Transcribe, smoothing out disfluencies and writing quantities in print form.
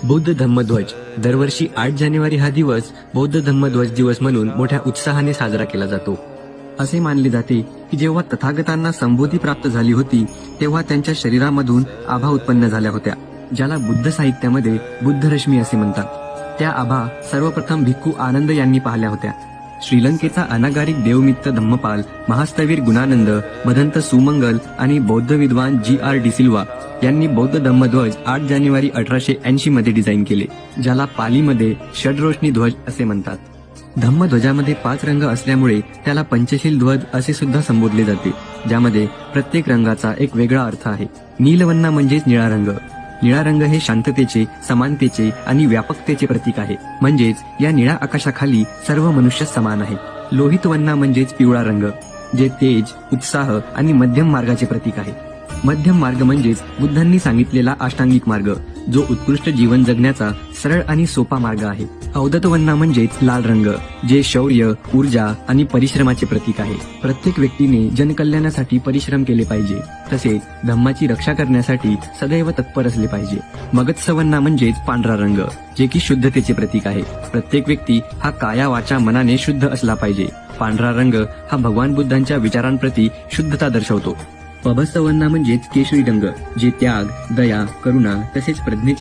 बौद्ध धम्मध्वज दरवर्षी 8 जानेवारी हा दिवस बौद्ध धम्मध्वज दिवस म्हणून मोठ्या उत्साहाने साजरा केला जातो. असे मानले जाते की जेव्हा तथागतांना संबोधी प्राप्त झाली होती तेव्हा त्यांच्या शरीरामधून आभा उत्पन्न झाल्या होत्या, ज्याला बुद्ध साहित्यामध्ये बुद्धरश्मी असे म्हणतात. त्या आभा सर्वप्रथम भिक्खू आनंद यांनी पाहिल्या होत्या. श्रीलंकेचा अनागारिक देवमित्त धम्मपाल, महास्थवीर गुणानंद, भदंत सुमंगल आणि बौद्ध विद्वान GR डिसिल्वा यांनी बौद्ध धम्मध्वज 8 जानेवारी 1880 मध्ये डिझाईन केले, ज्याला पालीमध्ये षडरोशनी ध्वज असे म्हणतात. धम्मध्वजामध्ये 5 रंग असल्यामुळे त्याला पंचशील ध्वज असे सुद्धा संबोधले जाते, ज्यामध्ये प्रत्येक रंगाचा एक वेगळा अर्थ आहे. नीलवन्ना म्हणजेच निळा रंग. निळा रंग हे शांततेचे, समानतेचे आणि व्यापकतेचे प्रतीक आहे. म्हणजेच या निळ्या आकाशाखाली सर्व मनुष्य समान आहे. लोहित वन्ना म्हणजेच पिवळा रंग, जे तेज, उत्साह आणि मध्यम मार्गाचे प्रतीक आहे. मध्यम मार्ग म्हणजेच बुद्धांनी सांगितलेला अष्टांगिक मार्ग, जो उत्कृष्ट जीवन जगण्याचा सरळ आणि सोपा मार्ग आहे. अवधत वन्ना म्हणजेच लाल रंग, जे शौर्य, ऊर्जा आणि परिश्रमाचे प्रतीक आहे. प्रत्येक व्यक्तीने जनकल्याणासाठी परिश्रम केले पाहिजे, तसेच धम्माची रक्षा करण्यासाठी सदैव तत्पर असले पाहिजे. मगत्स वन्ना म्हणजेच पांढरा रंग, जे की शुद्धतेचे प्रतीक आहे. प्रत्येक व्यक्ती हा काया वाचा मनाने शुद्ध असला पाहिजे. पांढरा रंग हा भगवान बुद्धांच्या विचारांप्रती शुद्धता दर्शवतो. पभस्तवन्ना म्हणजेच केशरी रंग, जे त्याग, दया, करुणा तसेच प्रज्ञेचे